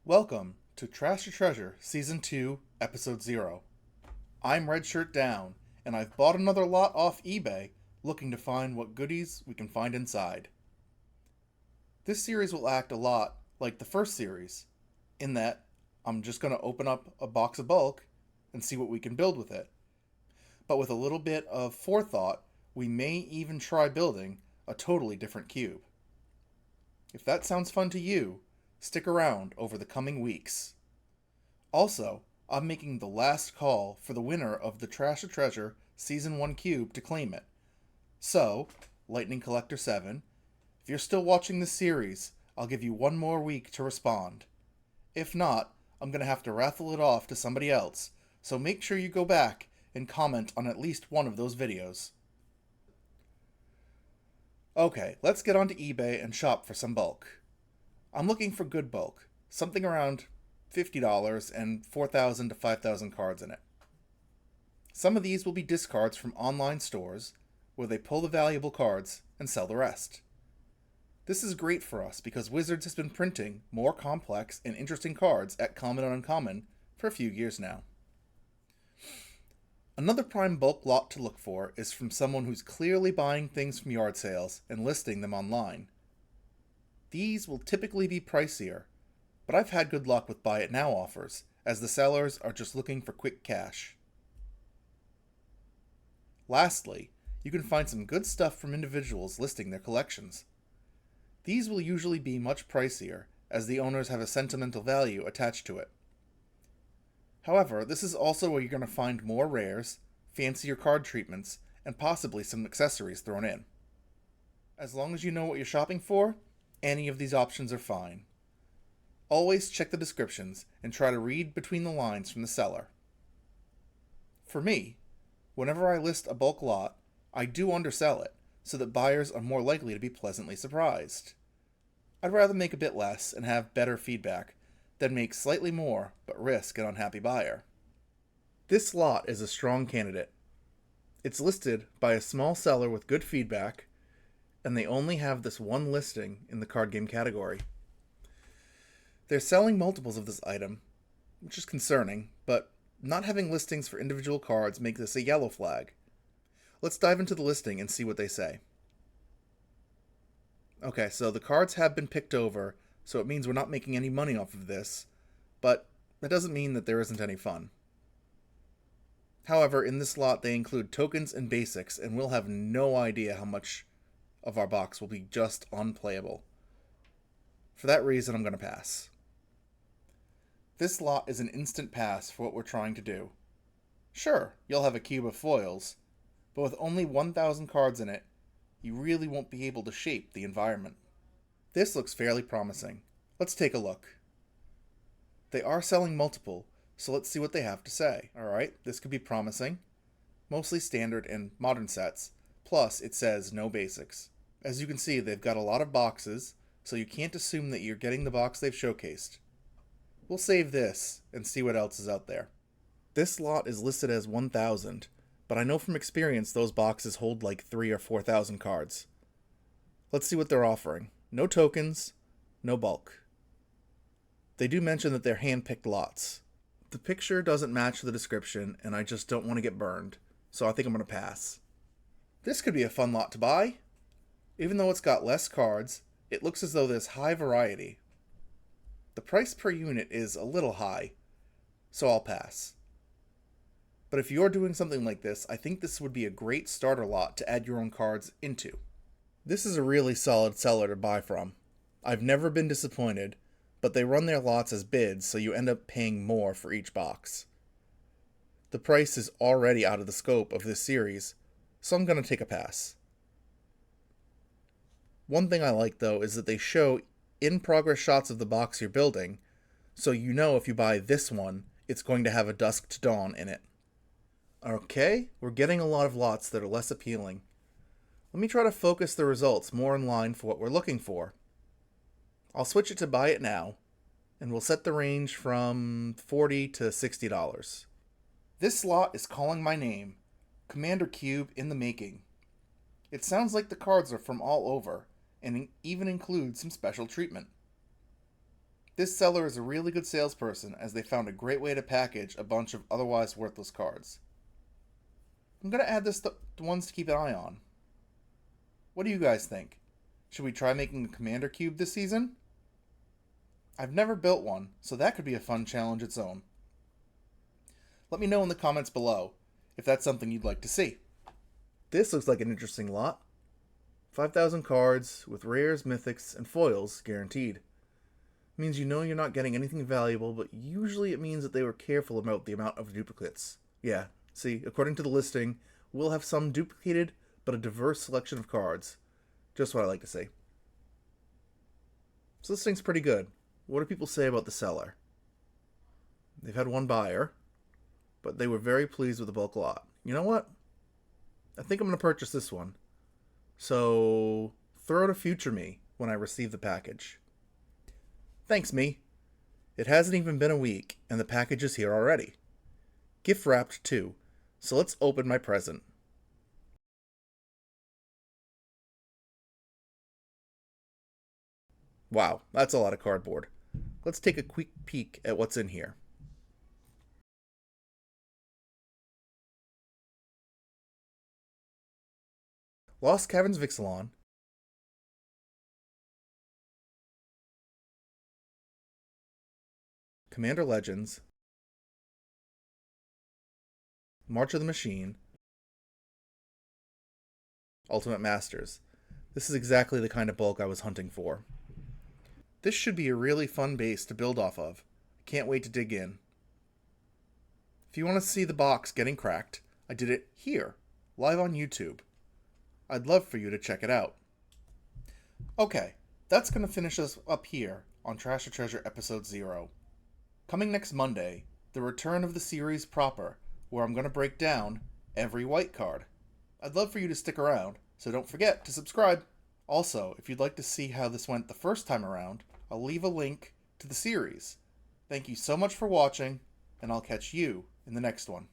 Welcome to Trash or Treasure Season 2, Episode 0. I'm Redshirt Down, and I've bought another lot off eBay, looking to find what goodies we can find inside. This series will act a lot like the first series, in that I'm just going to open up a box of bulk and see what we can build with it. But with a little bit of forethought, we may even try building a totally different cube. If that sounds fun to you, stick around over the coming weeks. Also, I'm making the last call for the winner of the Trash or Treasure Season 1 cube to claim it. So, Lightning Collector 7, if you're still watching this series, I'll give you one more week to respond. If not, I'm going to have to raffle it off to somebody else, so make sure you go back and comment on at least one of those videos. Okay, let's get onto eBay and shop for some bulk. I'm looking for good bulk, something around $50 and 4,000 to 5,000 cards in it. Some of these will be discards from online stores where they pull the valuable cards and sell the rest. This is great for us because Wizards has been printing more complex and interesting cards at common and uncommon for a few years now. Another prime bulk lot to look for is from someone who's clearly buying things from yard sales and listing them online. These will typically be pricier, but I've had good luck with buy it now offers, as the sellers are just looking for quick cash. Lastly, you can find some good stuff from individuals listing their collections. These will usually be much pricier, as the owners have a sentimental value attached to it. However, this is also where you're going to find more rares, fancier card treatments, and possibly some accessories thrown in. As long as you know what you're shopping for, any of these options are fine. Always check the descriptions and try to read between the lines from the seller. For me, whenever I list a bulk lot, I do undersell it so that buyers are more likely to be pleasantly surprised. I'd rather make a bit less and have better feedback than make slightly more but risk an unhappy buyer. This lot is a strong candidate. It's listed by a small seller with good feedback, and they only have this one listing in the card game category. They're selling multiples of this item, which is concerning, but not having listings for individual cards make this a yellow flag. Let's dive into the listing and see what they say. Okay, so the cards have been picked over, so it means we're not making any money off of this, but that doesn't mean that there isn't any fun. However, in this lot they include tokens and basics, and we'll have no idea how much of our box will be just unplayable. For that reason, I'm going to pass. This lot is an instant pass for what we're trying to do. Sure, you'll have a cube of foils, but with only 1,000 cards in it, you really won't be able to shape the environment. This looks fairly promising. Let's take a look. They are selling multiple, so let's see what they have to say. Alright, this could be promising. Mostly standard and modern sets, plus it says no basics. As you can see, they've got a lot of boxes, so you can't assume that you're getting the box they've showcased. We'll save this and see what else is out there. This lot is listed as 1,000, but I know from experience those boxes hold like 3,000 or 4,000 cards. Let's see what they're offering. No tokens, no bulk. They do mention that they're hand-picked lots. The picture doesn't match the description, and I just don't want to get burned, so I think I'm going to pass. This could be a fun lot to buy. Even though it's got less cards, it looks as though there's high variety. The price per unit is a little high, so I'll pass. But if you're doing something like this, I think this would be a great starter lot to add your own cards into. This is a really solid seller to buy from. I've never been disappointed, but they run their lots as bids, so you end up paying more for each box. The price is already out of the scope of this series, so I'm going to take a pass. One thing I like, though, is that they show in-progress shots of the box you're building, so you know if you buy this one, it's going to have a Dusk to Dawn in it. Okay, we're getting a lot of lots that are less appealing. Let me try to focus the results more in line for what we're looking for. I'll switch it to buy it now, and we'll set the range from $40 to $60. This lot is calling my name, Commander Cube in the making. It sounds like the cards are from all over, and even includes some special treatment. This seller is a really good salesperson as they found a great way to package a bunch of otherwise worthless cards. I'm going to add this to ones to keep an eye on. What do you guys think? Should we try making a commander cube this season? I've never built one, so that could be a fun challenge its own. Let me know in the comments below if that's something you'd like to see. This looks like an interesting lot. 5,000 cards with rares, mythics, and foils guaranteed. Means you know you're not getting anything valuable, but usually it means that they were careful about the amount of duplicates. Yeah, see, according to the listing, we'll have some duplicated, but a diverse selection of cards. Just what I like to see. So this thing's pretty good. What do people say about the seller? They've had one buyer, but they were very pleased with the bulk lot. You know what? I think I'm going to purchase this one. So throw it a future me when I receive the package. Thanks, me. It hasn't even been a week, and the package is here already. Gift wrapped, too. So let's open my present. Wow, that's a lot of cardboard. Let's take a quick peek at what's in here. Lost Caverns Vixalon, Commander Legends, March of the Machine, Ultimate Masters. This is exactly the kind of bulk I was hunting for. This should be a really fun base to build off of. Can't wait to dig in. If you want to see the box getting cracked, I did it here, live on YouTube. I'd love for you to check it out. Okay, that's going to finish us up here on Trash or Treasure Episode 0. Coming next Monday, the return of the series proper, where I'm going to break down every white card. I'd love for you to stick around, so don't forget to subscribe. Also, if you'd like to see how this went the first time around, I'll leave a link to the series. Thank you so much for watching, and I'll catch you in the next one.